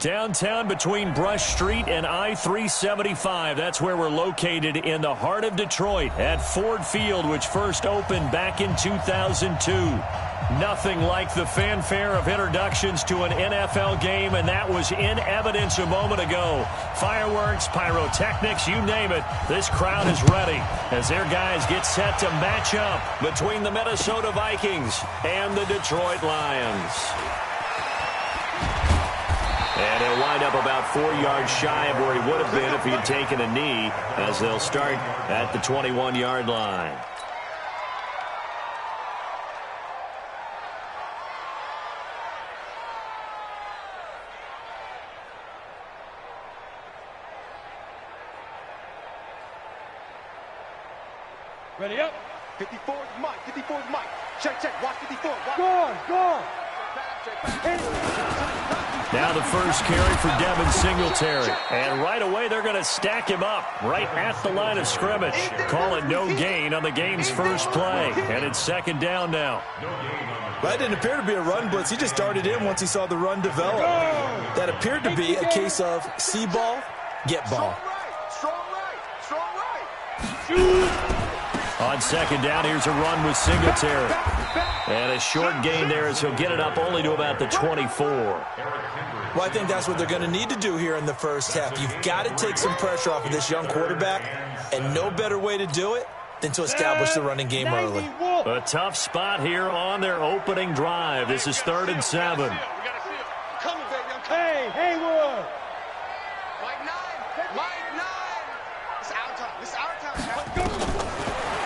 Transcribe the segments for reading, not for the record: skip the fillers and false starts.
Downtown between Brush Street and I-375. That's where we're located in the heart of Detroit at Ford Field, which first opened back in 2002. Nothing like the fanfare of introductions to an NFL game, and that was in evidence a moment ago. Fireworks, pyrotechnics, you name it. This crowd is ready as their guys get set to match up between the Minnesota Vikings and the Detroit Lions. And he'll wind up about 4 yards shy of where he would have been if he had taken a knee, as they'll start at the 21-yard line. Ready up. 54 is Mike. 54 is Mike. Check, check. Watch 54. Watch. Go on. Now the first carry for Devin Singletary. And right away they're going to stack him up right at the line of scrimmage. Call it no gain on the game's first play. And it's second down now. Well, that didn't appear to be a run blitz. He just darted in once he saw the run develop. That appeared to be a case of see ball, get ball. Strong right. Shoot. On second down, here's a run with Singletary. And a short gain there as he'll get it up only to about the 24. Well, I think that's what they're going to need to do here in the first half. You've got to take some pressure off of this young quarterback, and no better way to do it than to establish the running game early. A tough spot here on their opening drive. This is 3rd and 7. Hey, Haywood. Mike 9. It's our time. It's our time.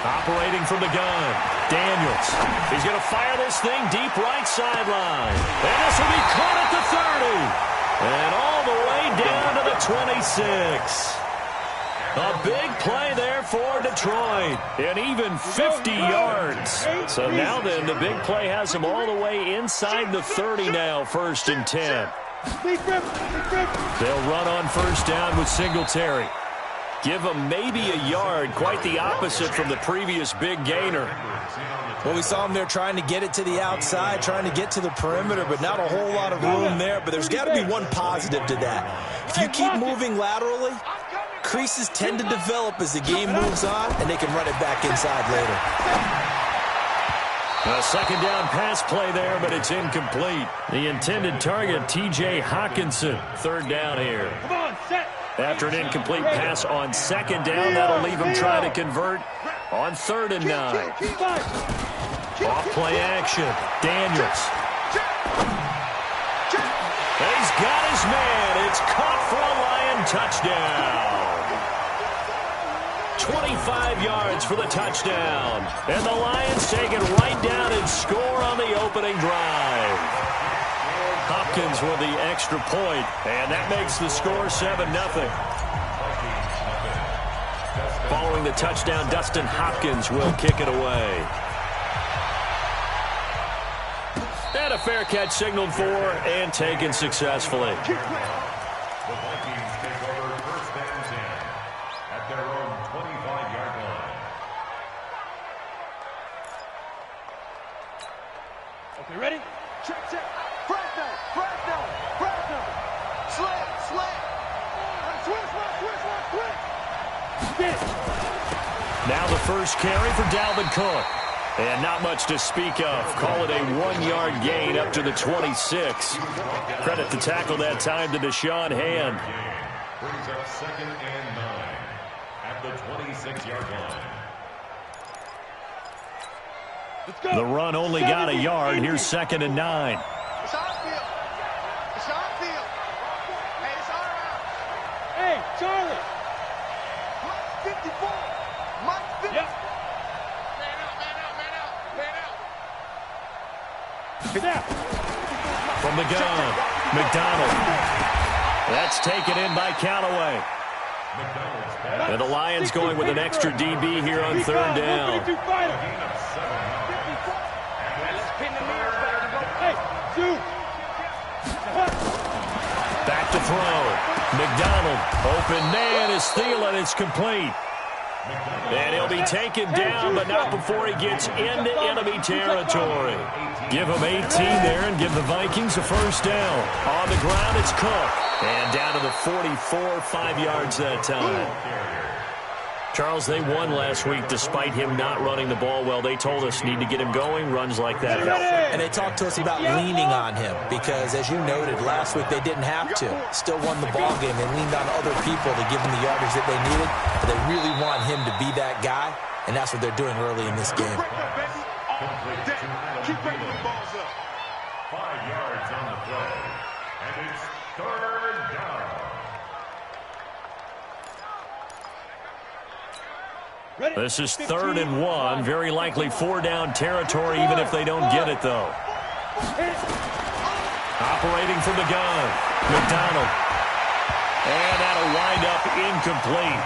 Operating from the gun, Daniels. He's going to fire this thing deep right sideline. And this will be caught at the 30. And all the way down to the 26. A big play there for Detroit. And even 50 yards. So now then, the big play has him all the way inside the 30 now, 1st and 10. They'll run on first down with Singletary. Give him maybe a yard, quite the opposite from the previous big gainer. Well, we saw him there trying to get it to the outside, trying to get to the perimeter, but not a whole lot of room there. But there's got to be one positive to that. If you keep moving laterally, creases tend to develop as the game moves on, and they can run it back inside later. A second down pass play there, but it's incomplete. The intended target, T.J. Hawkinson. 3rd down here. Come on, set. After an incomplete pass on second down, that'll leave him trying to convert on 3rd and 9. Off play action. Daniels. And he's got his man. It's caught for a Lion touchdown. 25 yards for the touchdown. And the Lions take it right down and score on the opening drive. Hopkins with the extra point, and that makes the score 7-0. Following the touchdown, Dustin Hopkins will kick it away. And a fair catch signaled for and taken successfully. The Vikings take over 1st and 10 at their own 25-yard line. Okay, ready? Check, check. Fresno. Slant. Switch. Now the first carry for Dalvin Cook. And not much to speak of. Call it a 1-yard gain up to the 26. Credit the tackle that time to Deshaun Hand. Brings up 2nd and 9 at the 26-yard line. Let's go. The run only got a yard. Here's 2nd and 9. It's our field. Hey, it's our round. Hey, Charlie. Mike 54. Mike 50. Yep. Man out. From the gun, McDonald. That's taken in by Callaway. And the Lions going with an extra DB here on 3rd down. Back to throw. McDonald. Open man is Thielen. It's complete. And he'll be taken down, but not before he gets into enemy territory. Give him 18 there and give the Vikings a first down. On the ground, it's Cook. And down to the 44, 5 yards that time. Charles, they won last week despite him not running the ball well. They told us need to get him going. Runs like that help. And they talked to us about leaning on him because, as you noted, last week they didn't have to. Still won the ball game. They leaned on other people to give them the yardage that they needed, but they really want him to be that guy, and that's what they're doing early in this game. Keep bringing the balls up. 5 yards on the play. And it's third down. This is 3rd and 1. Very likely 4-down territory, even if they don't get it, though. Operating from the gun, McDonald. And that'll wind up incomplete.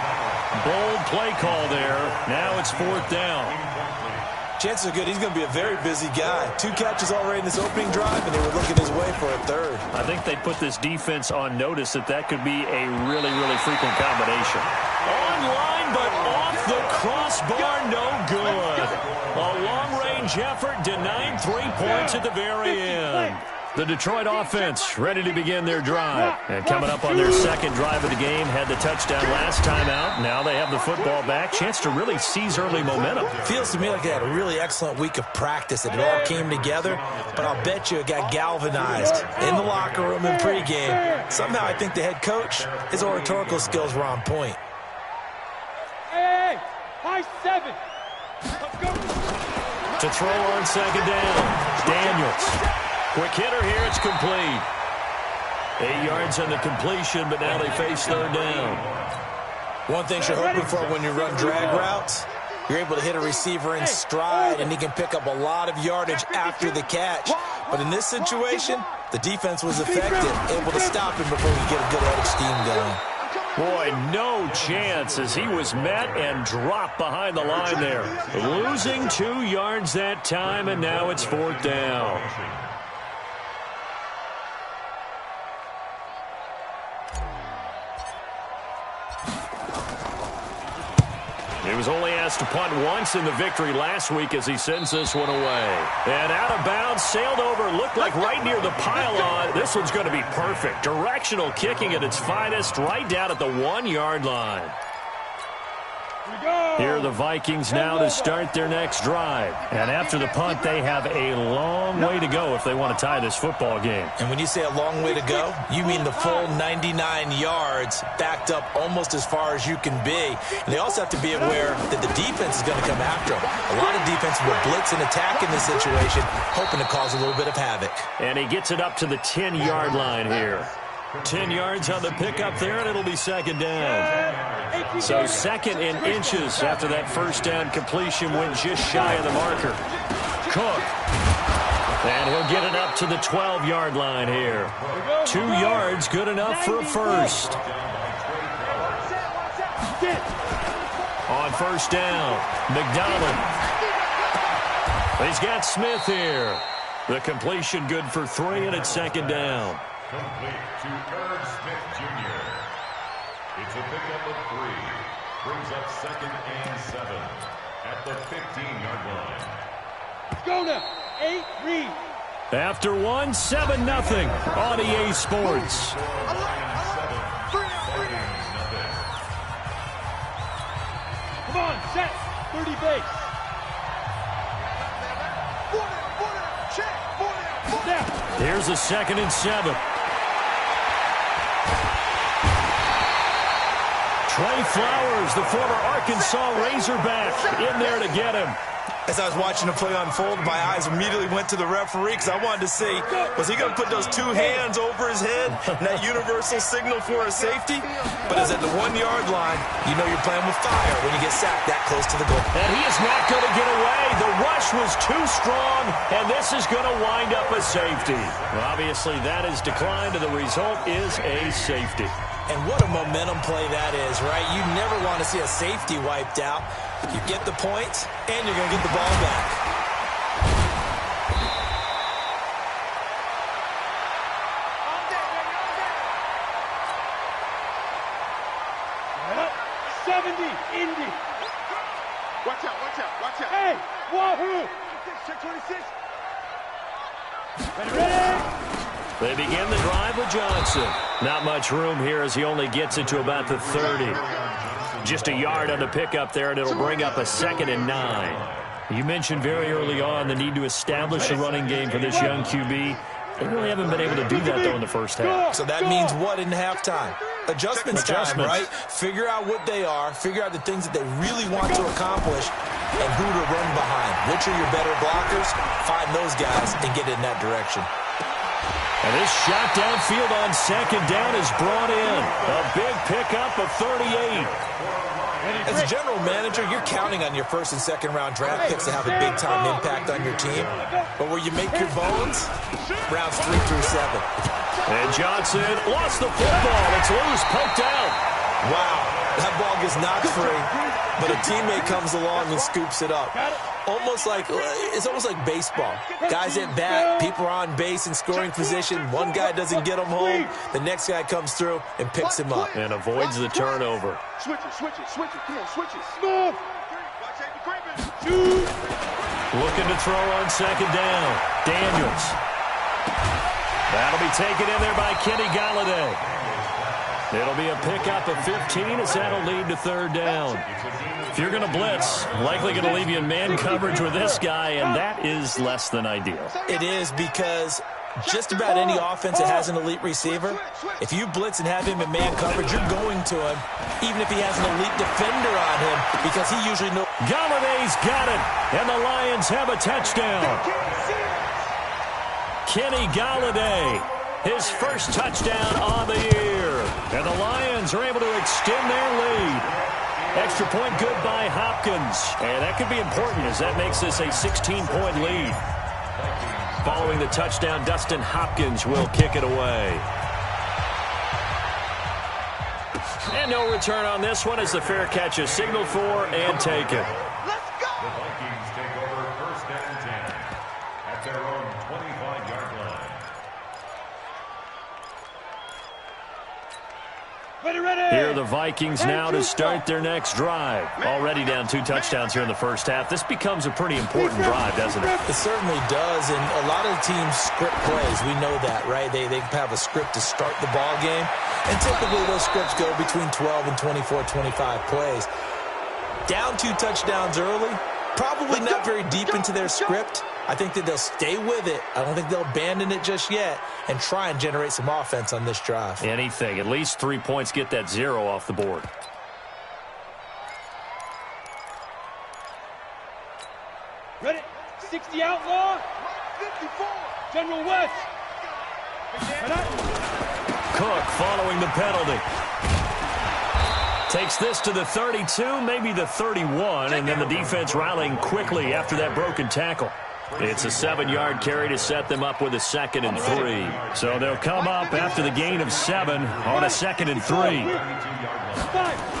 Bold play call there. Now it's 4th down. Chances are good he's going to be a very busy guy. 2 catches already in this opening drive, and they were looking his way for a 3rd. I think they put this defense on notice that could be a really, really frequent combination. Online, but off the crossbar, no good. A long-range effort denying 3 points at the very end. The Detroit offense ready to begin their drive. And coming up on their 2nd drive of the game, had the touchdown last time out. Now they have the football back. Chance to really seize early momentum. Feels to me like they had a really excellent week of practice. It all came together, but I'll bet you it got galvanized in the locker room in pregame. Somehow I think the head coach, his oratorical skills were on point. Hey, high 7. To throw on 2nd down, Daniels. Quick hitter here, it's complete. 8 yards on the completion, but now they face 3rd down. One thing you're hoping for when you run drag routes, you're able to hit a receiver in stride, and he can pick up a lot of yardage after the catch. But in this situation, the defense was effective, able to stop him before he get a good head of steam going. Boy, no chance as he was met and dropped behind the line there. Losing 2 yards that time, and now it's 4th down. He was only asked to punt once in the victory last week as he sends this one away. And out of bounds, sailed over, looked like right near the pylon. This one's going to be perfect. Directional kicking at its finest, right down at the 1-yard line. Here are the Vikings now to start their next drive. And after the punt, they have a long way to go if they want to tie this football game. And when you say a long way to go, you mean the full 99 yards backed up almost as far as you can be. And they also have to be aware that the defense is going to come after them. A lot of defense will blitz and attack in this situation, hoping to cause a little bit of havoc. And he gets it up to the 10-yard line here. 10 yards on the pickup there, and it'll be 2nd down. So 2nd in inches after that first down completion went just shy of the marker. Cook. And he'll get it up to the 12-yard line here. 2 yards, good enough for a first. On first down, McDonald. He's got Smith here. The completion good for 3, and it's 2nd down. Complete to Irv Smith Jr. It's a pickup of 3. Brings up 2nd and 7 at the 15-yard line. Let's go now. 8, read. After 1, 7-0 on EA Sports. Come on, set. 30 base. Here's a 2nd and 7. Trey Flowers, the former Arkansas Razorback, in there to get him. As I was watching the play unfold, my eyes immediately went to the referee because I wanted to see, was he going to put those 2 hands over his head and that universal signal for a safety? But as at the 1-yard line, you know you're playing with fire when you get sacked that close to the goal. And he is not going to get away. The rush was too strong, and this is going to wind up a safety. Well, obviously, that is declined, and the result is a safety. And what a momentum play that is, right? You never want to see a safety wiped out. You get the points, and you're going to get the ball back. Right up. 70, Indy. Watch out, watch out, watch out. Hey, wahoo! Check 26. Ready? They begin the drive with Johnson. Not much room here as he only gets it to about the 30. Just a yard on the pickup there, and it'll bring up a 2nd and 9. You mentioned very early on the need to establish a running game for this young QB. They really haven't been able to do that, though, in the first half. So that means what in halftime? Adjustments time, right? Figure out what they are, figure out the things that they really want to accomplish, and who to run behind. Which are your better blockers? Find those guys and get in that direction. And this shot downfield on 2nd down is brought in. A big pickup of 38. As a general manager, you're counting on your first and second round draft picks to have a big-time impact on your team. But where you make your bones, rounds 3 through 7. And Johnson lost the football. It's loose, poked out. Wow, that ball gets knocked free, but a teammate comes along and scoops it up. It's almost like baseball. Guys at bat, people are on base in scoring position. One guy doesn't get him home. The next guy comes through and picks him up. And avoids the turnover. Switch it, switch it, switch it. Come on, switch it. Move! Shoot! Looking to throw on 2nd down. Daniels. That'll be taken in there by Kenny Galladay. It'll be a pickup of 15 as that'll lead to 3rd down. If you're going to blitz, likely going to leave you in man coverage with this guy, and that is less than ideal. It is because just about any offense that has an elite receiver, if you blitz and have him in man coverage, you're going to him, even if he has an elite defender on him, because he usually knows. Galladay's got it, and the Lions have a touchdown. Kenny Galladay, his first touchdown on the year. And the Lions are able to extend their lead. Extra point good by Hopkins. And that could be important as that makes this a 16-point lead. Following the touchdown, Dustin Hopkins will kick it away. And no return on this one as the fair catch is signaled for and taken. Let's go! The Vikings take over 1st and 10 at their own 25-yard line. Here are the Vikings now to start their next drive. Already down 2 touchdowns here in the first half. This becomes a pretty important drive, doesn't it? It certainly does, and a lot of teams script plays. We know that, right? They have a script to start the ball game, and typically those scripts go between 12 and 24, 25 plays. Down 2 touchdowns early, probably not very deep into their script. I think that they'll stay with it. I don't think they'll abandon it just yet and try and generate some offense on this drive. Anything. At least 3 points, get that 0 off the board. Ready? 60 outlaw. 54. General West. Cook following the penalty. Takes this to the 32, maybe the 31, and then the defense rallying quickly after that broken tackle. It's a 7-yard carry to set them up with a 2nd and 3. So they'll come up after the gain of 7 on a 2nd and 3.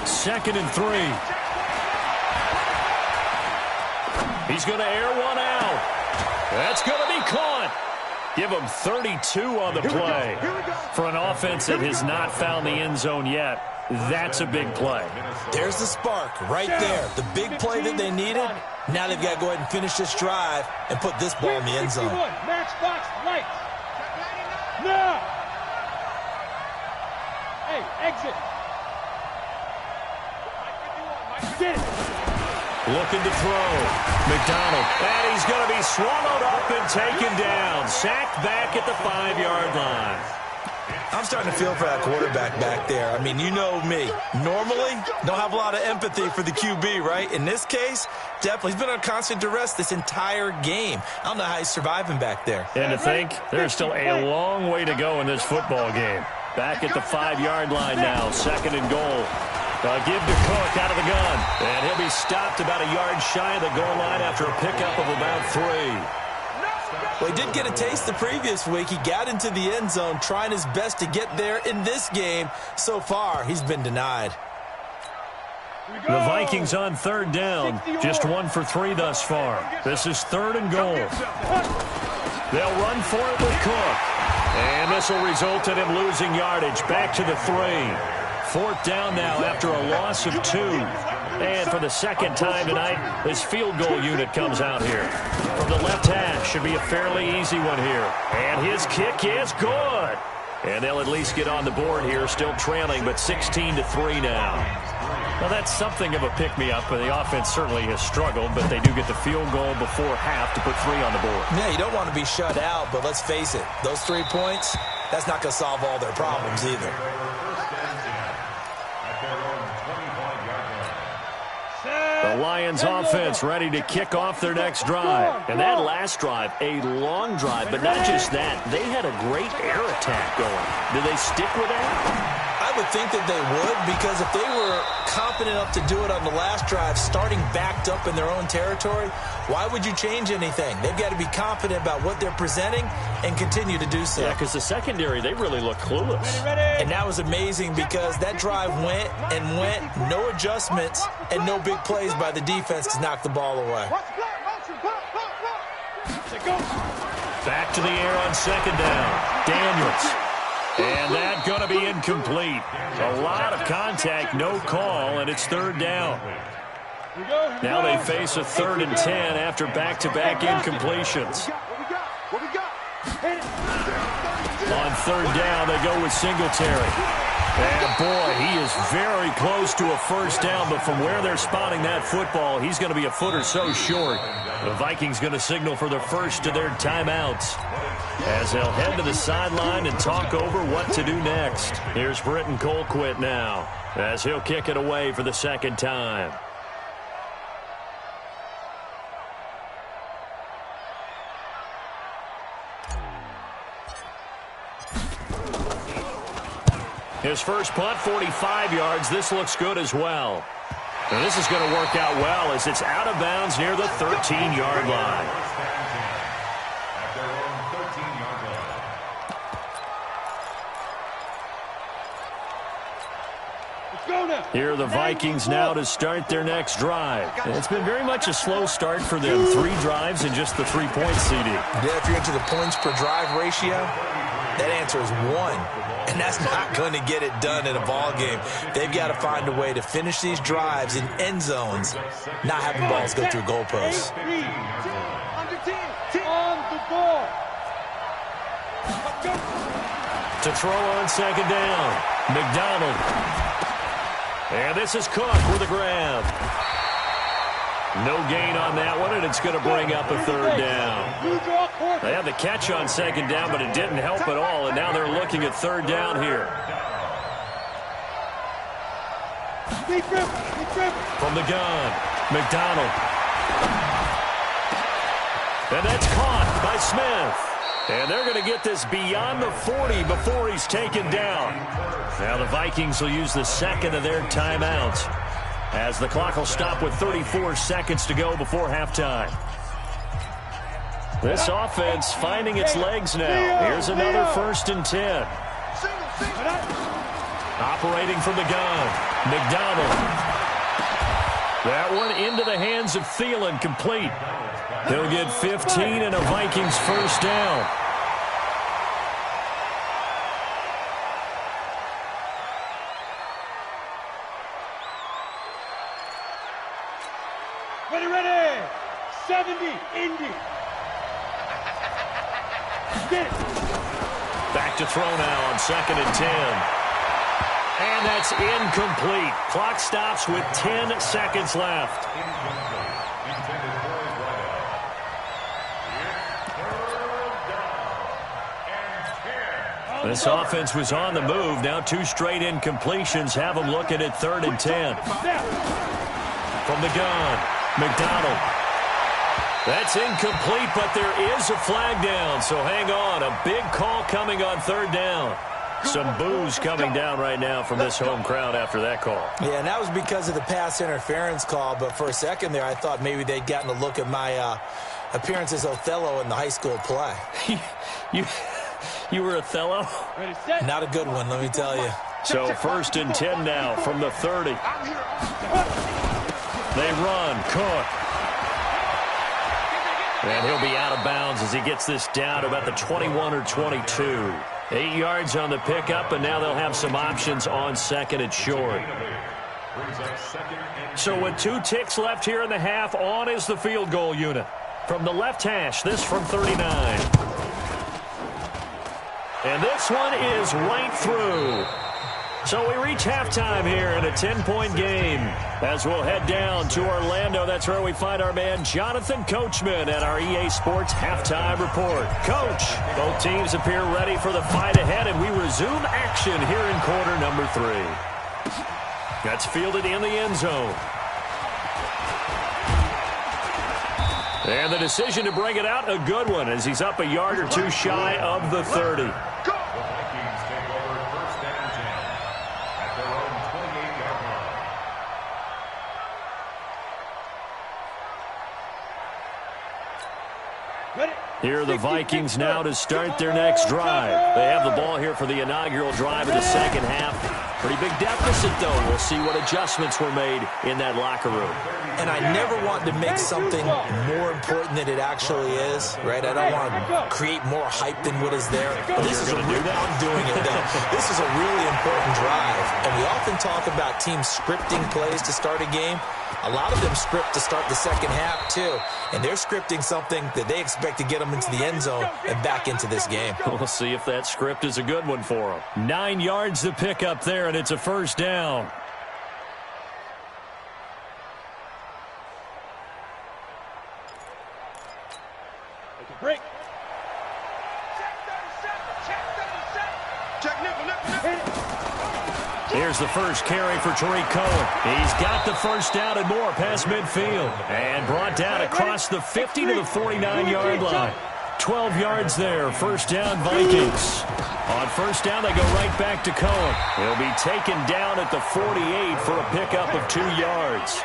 2nd and 3. He's going to air one out. That's going to be caught. Give him 32 on the play. For an offense that has not found the end zone yet, that's a big play. There's the spark right there. The big play that they needed. Now they've got to go ahead and finish this drive and put this ball in the end zone. Matchbox lights. Now. Hey, exit. Get it. Looking to throw. McDonald. And he's going to be swallowed up and taken down. Sacked back at the 5-yard line. I'm starting to feel for that quarterback back there. I mean, you know me. Normally, don't have a lot of empathy for the QB, right? In this case, definitely. He's been on constant duress this entire game. I don't know how he's surviving back there. And to think, there's still a long way to go in this football game. Back at the 5-yard line now, 2nd and goal. Give to Cook out of the gun. And he'll be stopped about a yard shy of the goal line after a pickup of about 3. Well, he did get a taste the previous week. He got into the end zone trying his best to get there in this game. So far, he's been denied. The Vikings on 3rd down. Just 1 for 3 thus far. This is 3rd and goal. They'll run for it with Cook. And this will result in him losing yardage. Back to the 3. 4th down now after a loss of 2. And for the second time tonight, his field goal unit comes out here. From the left hash, should be a fairly easy one here. And his kick is good. And they'll at least get on the board here, still trailing, but 16-3 now. Well, that's something of a pick-me-up. The offense certainly has struggled, but they do get the field goal before half to put 3 on the board. Yeah, you don't want to be shut out, but let's face it, those 3 points, that's not going to solve all their problems either. The Lions offense ready to kick off their next drive. And that last drive, a long drive, but not just that. They had a great air attack going. Do they stick with that? I would think that they would, because if they were confident enough to do it on the last drive, starting backed up in their own territory, why would you change anything? They've got to be confident about what they're presenting and continue to do so. Yeah, because the secondary, they really look clueless. And that was amazing because that drive went and went, no adjustments and no big plays by the defense to knock the ball away. Back to the air on second down. Daniels. And that's going to be incomplete. A lot of contact, no call, and it's third down. Now they face a 3rd and 10 after back-to-back incompletions. On third down, they go with Singletary. And boy, he is very close to a first down, but from where they're spotting that football, he's going to be a foot or so short. The Vikings going to signal for the first of their timeouts, as they'll head to the sideline and talk over what to do next. Here's Britton Colquitt now, as he'll kick it away for the second time. His first punt, 45 yards. This looks good as well. And this is going to work out well as it's out of bounds near the 13-yard line. Here are the Vikings now to start their next drive. And it's been very much a slow start for them. 3 drives and just the 3-point CD. Yeah, if you're into the points per drive ratio, that answer is 1. And that's not going to get it done in a ball game. They've got to find a way to finish these drives in end zones, not having balls go through goalposts. On the ball. To throw on second down, McDonald. And this is Cook with a grab. No gain on that one, and it's going to bring up a third down. They had the catch on second down, but it didn't help at all, and now they're looking at third down here. From the gun, McDonald. And that's caught by Smith. And they're going to get this beyond the 40 before he's taken down. Now the Vikings will use the second of their timeouts, as the clock will stop with 34 seconds to go before halftime. This offense finding its legs now. Here's another 1st and 10. Operating from the gun, McDonald. That one into the hands of Thielen, complete. He'll get 15 and a Vikings first down. Ready. 70, Indy. Back to throw now on 2nd and 10. And that's incomplete. Clock stops with 10 seconds left. This offense was on the move. Now 2 straight incompletions have them looking at 3rd and 10. From the gun, McDonald. That's incomplete, but there is a flag down, so hang on. A big call coming on 3rd down. Some boos coming down right now from this home crowd after that call. Yeah, and that was because of the pass interference call, but for a second there I thought maybe they'd gotten a look at my appearance as Othello in the high school play. You were Othello? Not a good one, let me tell you. So 1st and 10 now from the 30. They run, Cook. And he'll be out of bounds as he gets this down to about the 21 or 22. 8 yards on the pickup, and now they'll have some options on 2nd and short. Brings up second and So with 2 ticks left here in the half, on is the field goal unit. From the left hash, this from 39. And this one is right through. So we reach halftime here in a 10-point game. As we'll head down to Orlando, that's where we find our man Jonathan Coachman at our EA Sports Halftime Report. Coach, both teams appear ready for the fight ahead, and we resume action here in quarter number 3. That's fielded in the end zone. And the decision to bring it out, a good one, as he's up a yard or 2 shy of the 30. the Vikings take over first and 10 at their own 28-yard line. Ready? Here are the Vikings now to start their next drive. They have the ball here for the inaugural drive of the second half. Pretty big deficit, though. We'll see what adjustments were made in that locker room. And I never want to make something more important than it actually is, right? I don't want to create more hype than what is there. But this is I'm doing it, though. This is a really important drive. And we often talk about teams scripting plays to start a game. A lot of them script to start the second half, too. And they're scripting something that they expect to get them into the end zone and back into this game. We'll see if that script is a good one for them. 9 yards to pick up there, and it's a first down. Break. Check nickel. Here's the first carry for Tariq Cohen. He's got the first down and more past midfield. And brought down across the 50 to the 49-yard line. 12 yards there, first down Vikings. On first down, they go right back to Cohen. He'll be taken down at the 48 for a pickup of 2 yards.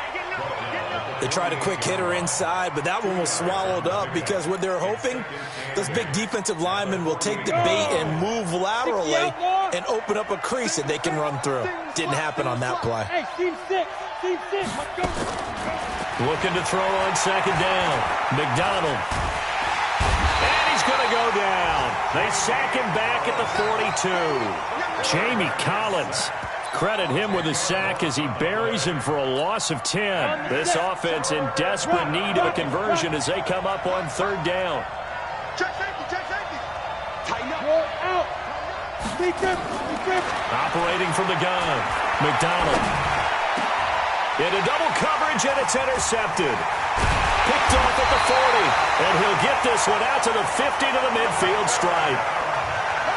They tried a quick hitter inside, but that one was swallowed up because what they're hoping, those big defensive linemen will take the bait and move laterally and open up a crease that they can run through. Didn't happen on that play. Hey, team 6. Let's go. Looking to throw on second down. McDonald. And he's going to go down. They sack him back at the 42. Jamie Collins. Credit him with a sack as he buries him for a loss of 10. This offense in desperate need of a conversion as they come up on third down. Check safety. Tighten up. Roll out. Be grip. Operating from the gun. McDonald. Into double coverage, and it's intercepted. Picked off at the 40. And he'll get this one out to the 50 to the midfield stripe.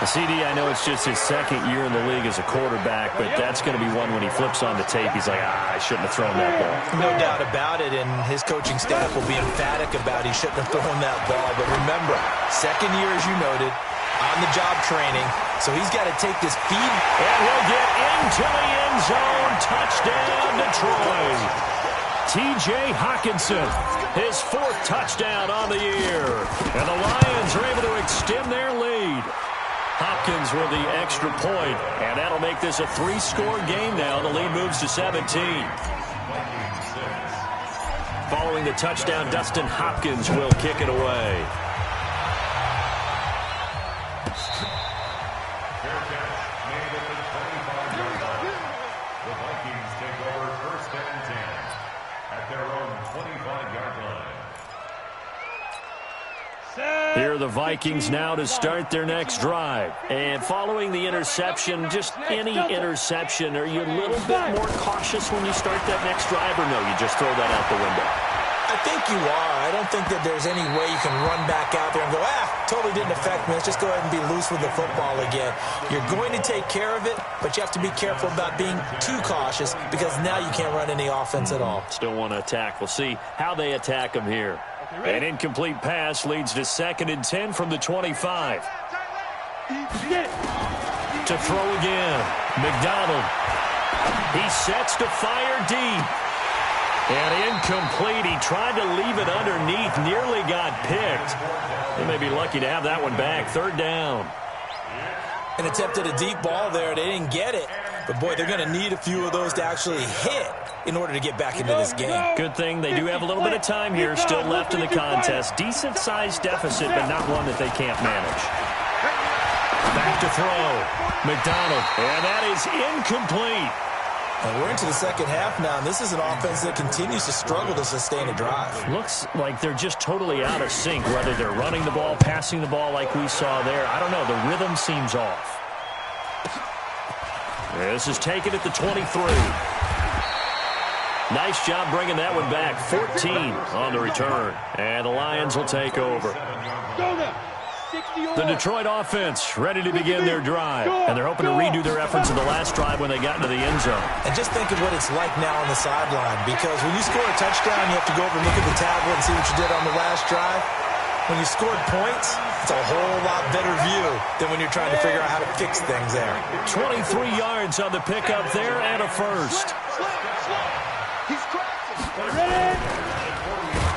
CD, I know it's just his second year in the league as a quarterback, but that's going to be one when he flips on the tape. He's like, I shouldn't have thrown that ball. No doubt about it, and his coaching staff will be emphatic about he shouldn't have thrown that ball. But remember, second year, as you noted, on-the-job training, so he's got to take this feed. And he'll get into the end zone. Touchdown, Detroit. T.J. Hockenson, his 4th touchdown on the year. And the Lions are able to extend their lead. Hopkins with the extra point, and that'll make this a 3-score game now. The lead moves to 17. Following the touchdown, Dustin Hopkins will kick it away. Fair catch made at the 25-yard line. The Vikings take over first and 10 at their own 25-yard line. Here are the Vikings now to start their next drive. And following the interception, just any interception, are you a little bit more cautious when you start that next drive, or no, you just throw that out the window? I think you are. I don't think that there's any way you can run back out there and go, totally didn't affect me. Let's just go ahead and be loose with the football again. You're going to take care of it, but you have to be careful about being too cautious because now you can't run any offense at all. Still want to attack. We'll see how they attack him here. An incomplete pass leads to 2nd and 10 from the 25. To throw again. McDonald. He sets to fire deep. And incomplete. He tried to leave it underneath. Nearly got picked. They may be lucky to have that one back. 3rd down. And attempted a deep ball there. They didn't get it. But, boy, they're going to need a few of those to actually hit in order to get back into this game. Good thing they do have a little bit of time here still left in the contest. Decent-sized deficit, but not one that they can't manage. Back to throw. McDonald. And that is incomplete. And we're into the second half now, and this is an offense that continues to struggle to sustain a drive. Looks like they're just totally out of sync, whether they're running the ball, passing the ball like we saw there. I don't know. The rhythm seems off. This is taken at the 23. Nice job bringing that one back. 14 on the return. And the Lions will take over. The Detroit offense ready to begin their drive. And they're hoping to redo their efforts in the last drive when they got into the end zone. And just think of what it's like now on the sideline. Because when you score a touchdown, you have to go over and look at the tablet and see what you did on the last drive. When you scored points, it's a whole lot better view than when you're trying to figure out how to fix things there. 23 yards on the pickup there and a first. He's crashing.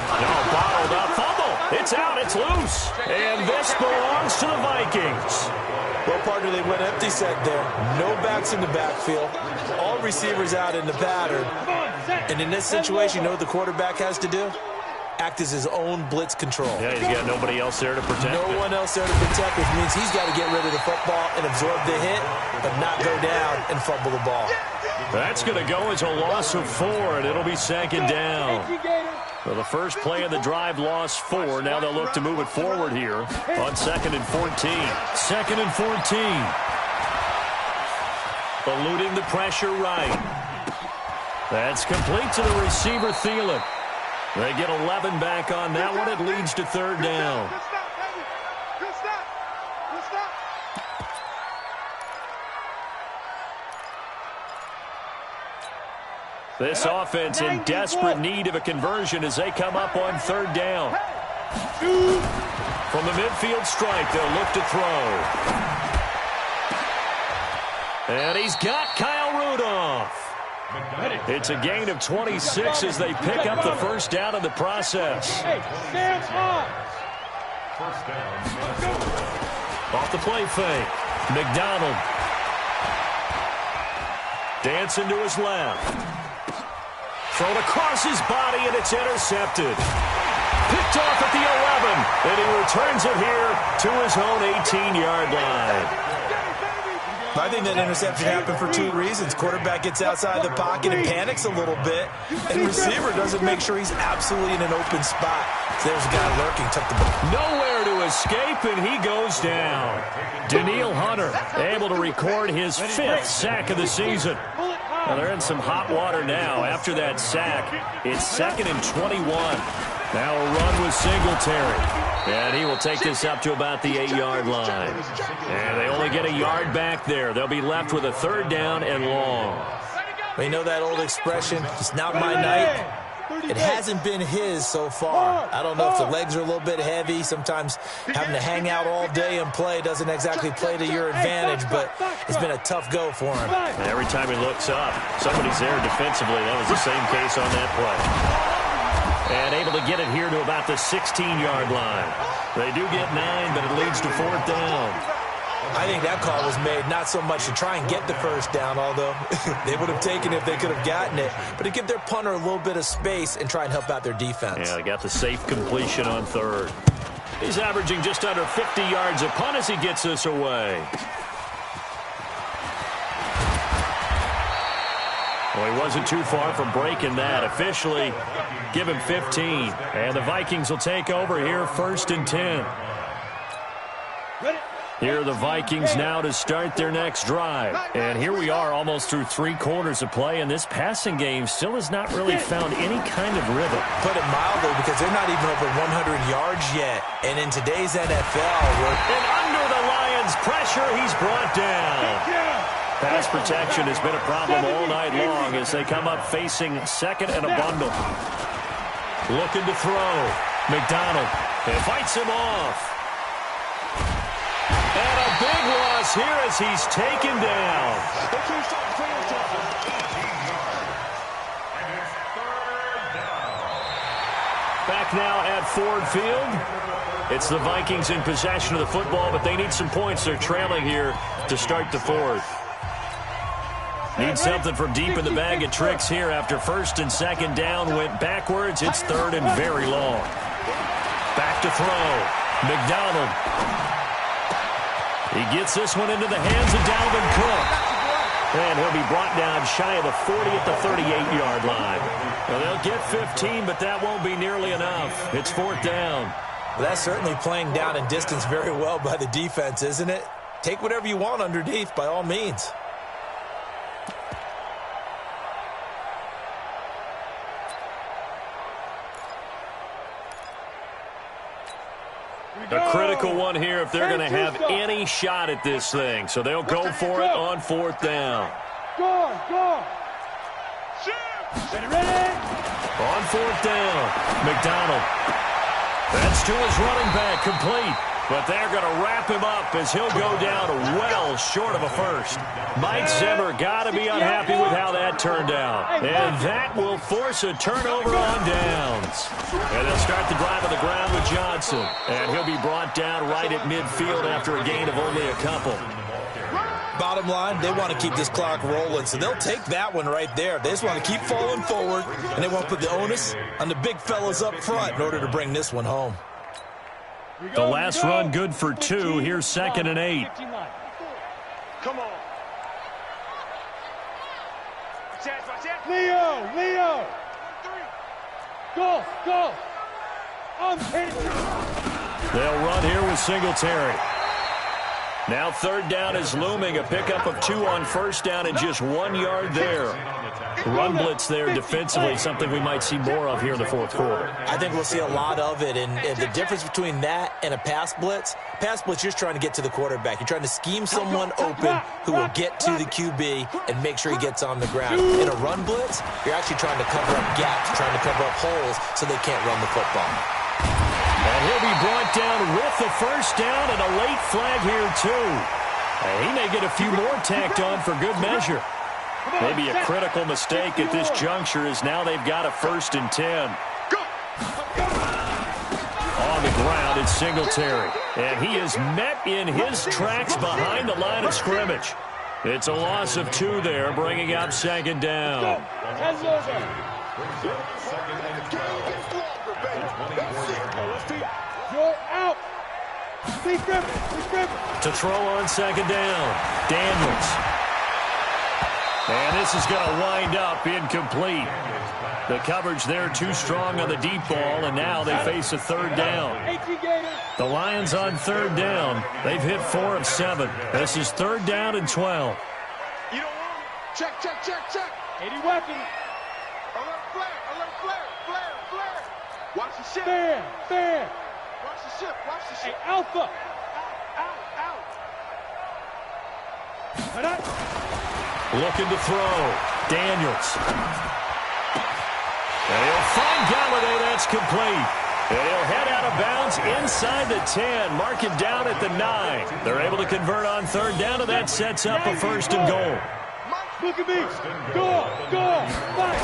No, bottled up fumble. It's out. It's loose. And this belongs to the Vikings. Well, partner, they went empty set there. No backs in the backfield. All receivers out in the pattern. And in this situation, you know what the quarterback has to do? Act as his own blitz control. Yeah, he's got nobody else there to protect No one else there to protect, which means he's got to get rid of the football and absorb the hit, but not go down and fumble the ball. That's going to go as a loss of 4, and it'll be second down. Well, the first play of the drive lost 4. Now they'll look to move it forward here on 2nd and 14. 2nd and 14. Eluding the pressure right. That's complete to the receiver, Thielen. They get 11 back on that one. It leads to 3rd down. This offense in desperate need of a conversion as they come up on 3rd down. From the midfield strike, they'll look to throw. And he's got Kyle Rudolph. It's a gain of 26 as they pick up the first down in the process. Off the play fake. McDonald. Dancing to his left. Thrown across his body, and it's intercepted. Picked off at the 11, and he returns it here to his own 18-yard line. I think that interception happened for 2 reasons. Quarterback gets outside the pocket and panics a little bit, and receiver doesn't make sure he's absolutely in an open spot. So there's a guy lurking, took the ball. Nowhere to escape, and he goes down. Daniil Hunter able to record his 5th sack of the season. Well, they're in some hot water now. After that sack, it's 2nd and 21. Now a run with Singletary. And he will take this up to about the 8-yard line. And they only get a yard back there. They'll be left with a 3rd down and long. Well, you know that old expression, it's not my night. It hasn't been his so far. I don't know if the legs are a little bit heavy. Sometimes having to hang out all day and play doesn't exactly play to your advantage, but it's been a tough go for him. And every time he looks up, somebody's there defensively. That was the same case on that play. And able to get it here to about the 16-yard line. They do get 9, but it leads to 4th down. I think that call was made not so much to try and get the first down, although they would have taken it if they could have gotten it, but to give their punter a little bit of space and try and help out their defense. Yeah, they got the safe completion on 3rd. He's averaging just under 50 yards a punt as he gets this away. Well, he wasn't too far from breaking that. Officially, give him 15. And the Vikings will take over here 1st and 10. Here are the Vikings now to start their next drive. And here we are almost through 3 quarters of play, and this passing game still has not really found any kind of rhythm. Put it mildly, because they're not even over 100 yards yet. And in today's NFL, and under the Lions' pressure, he's brought down. Pass protection has been a problem all night long as they come up facing 2nd and a bundle. Looking to throw. McDonald. And fights him off. And a big loss here as he's taken down. Back now at Ford Field. It's the Vikings in possession of the football, but they need some points. They're trailing here to start the 4th. Need something from deep in the bag of tricks here after 1st and 2nd down. Went backwards. It's 3rd and very long. Back to throw. McDonald. He gets this one into the hands of Dalvin Cook. And he'll be brought down shy of the 40 at the 38-yard line. Well, they'll get 15, but that won't be nearly enough. It's 4th down. Well, that's certainly playing down in distance very well by the defense, isn't it? Take whatever you want underneath, by all means. A critical one here if they're going to have any shot at this thing. So they'll go for it on 4th down. Go. Ready? On 4th down, McDonald. That's to his running back, complete. But they're going to wrap him up as he'll go down well short of a first. Mike Zimmer got to be unhappy with how that turned out. And that will force a turnover on downs. And they'll start the drive on the ground with Johnson. And he'll be brought down right at midfield after a gain of only a couple. Bottom line, they want to keep this clock rolling, so they'll take that one right there. They just want to keep falling forward, and they want to put the onus on the big fellas up front in order to bring this one home. The last run good for 2. Here's 2nd and 8. Come on. Leo. Go. They'll run here with Singletary. Now 3rd down is looming. A pickup of 2 on 1st down and just 1 yard there. Run blitz there defensively, something we might see more of here in the 4th quarter. I think we'll see a lot of it, and the difference between that and a pass blitz, you're just trying to get to the quarterback. You're trying to scheme someone open who will get to the QB and make sure he gets on the ground. In a run blitz, you're actually trying to cover up gaps, trying to cover up holes so they can't run the football. And he'll be brought down with the 1st down and a late flag here, too. And he may get a few more tacked on for good measure. Maybe a critical mistake at this juncture is now they've got a 1st and 10. On the ground, it's Singletary. And he is met in his tracks behind the line of scrimmage. It's a loss of 2 there, bringing up 2nd down. You're out. To throw on 2nd down, Daniels. And this is going to wind up incomplete. The coverage there too strong on the deep ball, and now they face a 3rd down. The Lions on 3rd down. They've hit 4 of 7. This is 3rd down and 12. You don't want it. Check. 80 weapons. Alert flare. Watch the ship. Fair. Watch the ship. Hey, Alpha. Out. Looking to throw. Daniels. And he'll find Galladay. That's complete. And he'll head out of bounds inside the 10. Mark it down at the 9. They're able to convert on 3rd down, and that sets up a 1st and goal. Look at me. Go. Fight.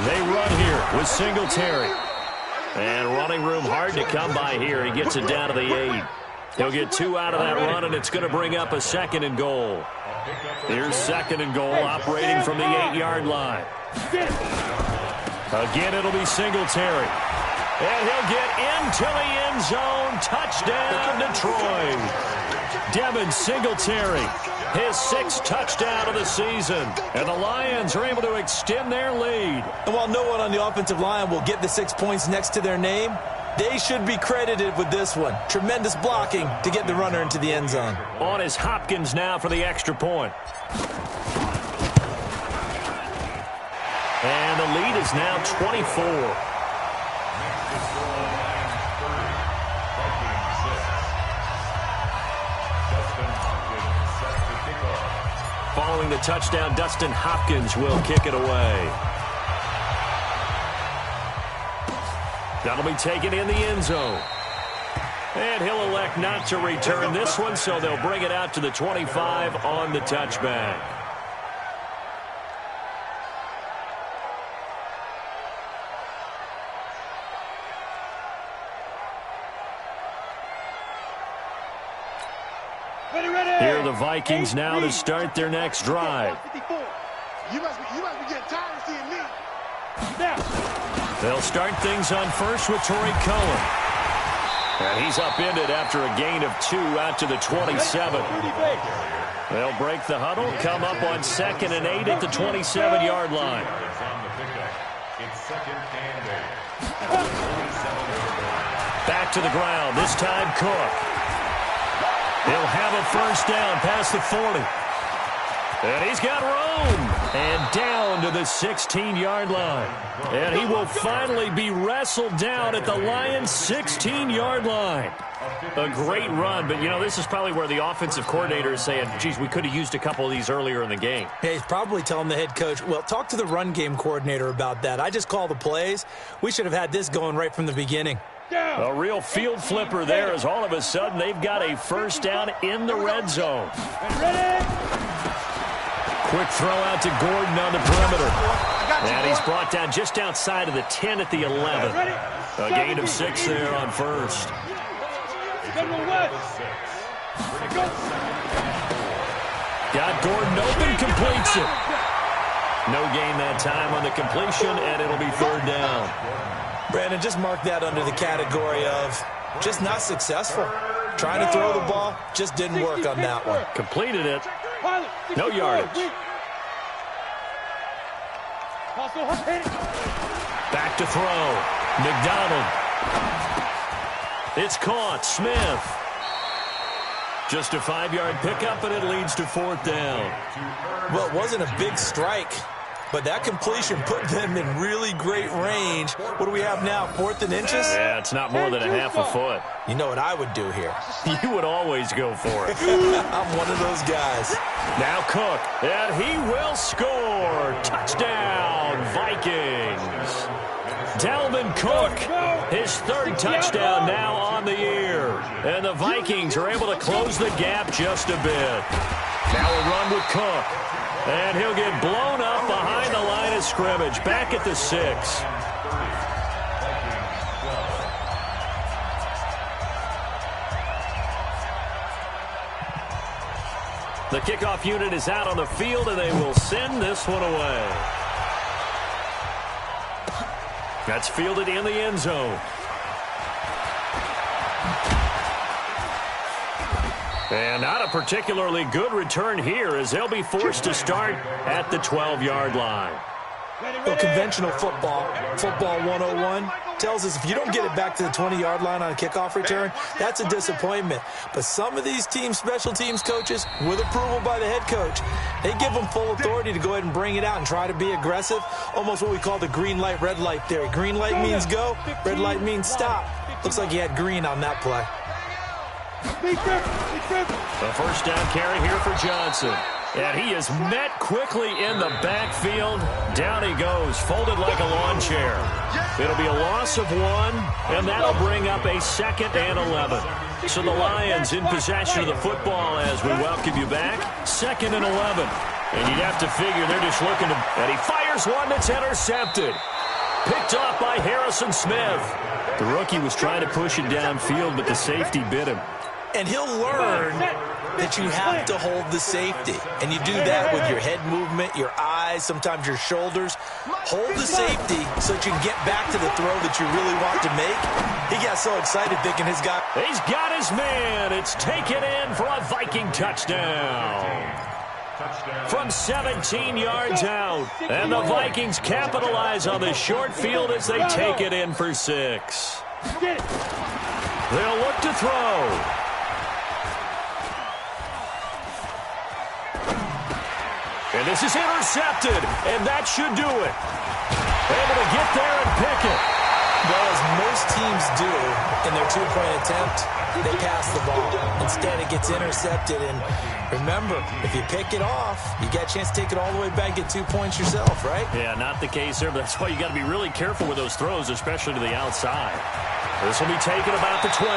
They run here with Singletary. And running room hard to come by here. He gets it down to the 8. He'll get 2 out of that run, and it's going to bring up a 2nd and goal. Here's 2nd and goal, operating from the 8-yard line. Again, it'll be Singletary. And he'll get into the end zone. Touchdown, Detroit. Devin Singletary, his 6th touchdown of the season. And the Lions are able to extend their lead. And while no one on the offensive line will get the 6 points next to their name, they should be credited with this one. Tremendous blocking to get the runner into the end zone. On is Hopkins now for the extra point. And the lead is now 24. Following the touchdown, Dustin Hopkins will kick it away. That'll be taken in the end zone. And he'll elect not to return this one, so they'll bring it out to the 25 on the touchback. Here are the Vikings now to start their next drive. You must be getting tired of seeing me. They'll start things on first with Torrey Cohen. And he's upended after a gain of 2 out to the 27. They'll break the huddle, come up on 2nd and 8 at the 27-yard line. It's 2nd and 8. Back to the ground, this time Cook. He'll have a first down past the 40. And he's got room. And down to the 16-yard line. And he will finally be wrestled down at the Lions' 16-yard line. A great run, but, you know, this is probably where the offensive coordinator is saying, geez, we could have used a couple of these earlier in the game. Hey, he's probably telling the head coach, well, talk to the run game coordinator about that. I just call the plays. We should have had this going right from the beginning. A real field flipper there as all of a sudden they've got a first down in the red zone. Quick throw out to Gordon on the perimeter. And he's brought down just outside of the 10 at the 11. A gain of 6 there on first. Got Gordon open, completes it. No gain that time on the completion, and it'll be 3rd down. Brandon, just mark that under the category of just not successful. Trying to throw the ball, just didn't work on that one. Completed it. No yardage. Back to throw. McDonald. It's caught. Smith. Just a 5-yard pickup, and it leads to 4th down. Well, it wasn't a big strike, but that completion put them in really great range. What do we have now, 4th and inches? Yeah, it's not more than a half a foot. You know what I would do here? You would always go for it. I'm one of those guys. Now Cook, and he will score. Touchdown, Vikings. Dalvin Cook, his 3rd touchdown now on the year. And the Vikings are able to close the gap just a bit. Now a run with Cook. And he'll get blown up behind the line of scrimmage. Back at the 6. The kickoff unit is out on the field, and they will send this one away. That's fielded in the end zone. And not a particularly good return here as they'll be forced to start at the 12-yard line. Well, conventional football 101, tells us if you don't get it back to the 20-yard line on a kickoff return, that's a disappointment. But some of these team special teams coaches, with approval by the head coach, they give them full authority to go ahead and bring it out and try to be aggressive, almost what we call the green light, red light theory. Green light means go, red light means stop. Looks like he had green on that play. A first down carry here for Johnson. And he is met quickly in the backfield. Down he goes, folded like a lawn chair. It'll be a loss of 1, and that'll bring up a 2nd and 11. So the Lions in possession of the football as we welcome you back. 2nd and 11. And you'd have to figure they're just looking to... And he fires one that's intercepted. Picked off by Harrison Smith. The rookie was trying to push it downfield, but the safety bit him. And he'll learn that you have to hold the safety. And you do that with your head movement, your eyes, sometimes your shoulders. Hold the safety so that you can get back to the throw that you really want to make. He got so excited thinking his guy... He's got his man. It's taken in for a Viking touchdown. From 17 yards out. And the Vikings capitalize on the short field as they take it in for 6. They'll look to throw. And this is intercepted, and that should do it. Able to get there and pick it. Well, as most teams do in their two-point attempt, they pass the ball. Instead, it gets intercepted. And remember, if you pick it off, you get a chance to take it all the way back, get 2 points yourself, right? Yeah, not the case there, but that's why you got to be really careful with those throws, especially to the outside. This will be taken about the 12.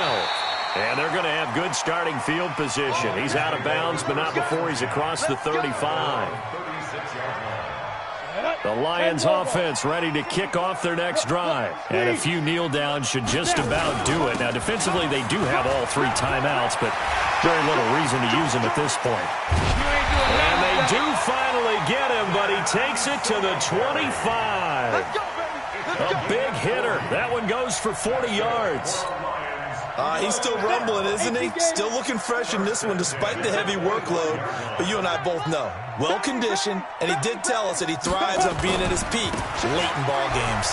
And they're going to have good starting field position. He's out of bounds, but not before he's across the 35. The Lions offense ready to kick off their next drive. And a few kneel downs should just about do it. Now, defensively, they do have all 3 timeouts, but very little reason to use them at this point. And they do finally get him, but he takes it to the 25. A big hitter. That one goes for 40 yards. He's still rumbling, isn't he? Still looking fresh in this one despite the heavy workload. But you and I both know, well-conditioned, and he did tell us that he thrives on being at his peak late in ball games.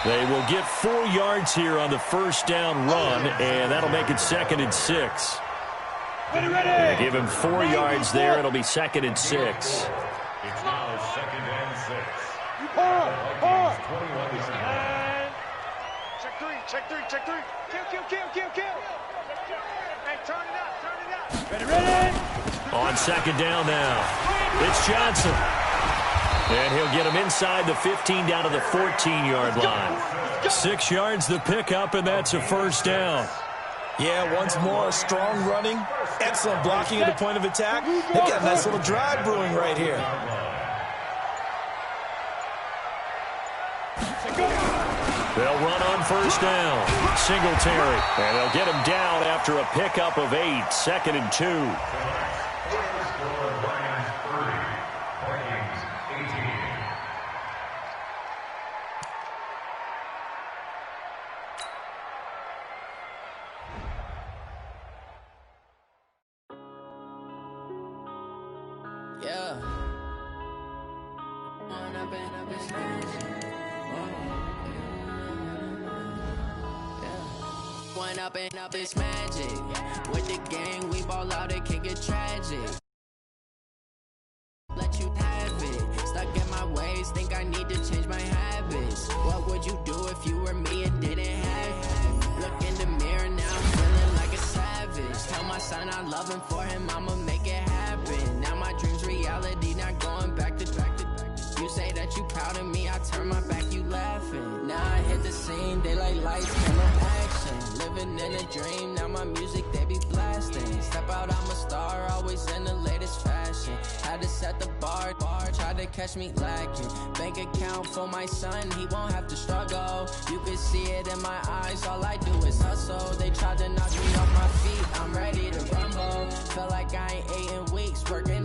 They will get 4 yards here on the first down run, and that'll make it 2nd and 6. They give him 4 yards there. It'll be 2nd and 6. It's now 2nd and 6. Check three. Kill. Hey, turn it up. Ready. On 2nd down now, it's Johnson. And he'll get him inside the 15 down to the 14-yard line. 6 yards the pickup, and that's a first down. Yeah, once more, strong running, excellent blocking at the point of attack. They've got a nice little drive brewing right here. They'll run on first down. Singletary. And they'll get him down after a pickup of 8. 2nd and 2. Up it's magic. With the gang, we ball out, it can get tragic. Let you have it. Stuck in my ways, think I need to change my habits. What would you do if you were me and didn't have it? Look in the mirror now, I'm feeling like a savage. Tell my son I love him, for him I'ma make it happen. Now my dream's reality, not going back to. You say that you proud of me, I turn my back, you laughing. Now I hit the scene, daylight lights, camera action. Living in a dream, now my music, they be blasting. Step out, I'm a star, always in the latest fashion. Had to set the bar, try to catch me lacking. Bank account for my son, he won't have to struggle. You can see it in my eyes, all I do is hustle. They tried to knock me off my feet, I'm ready to rumble. Felt like I ain't ate in weeks, working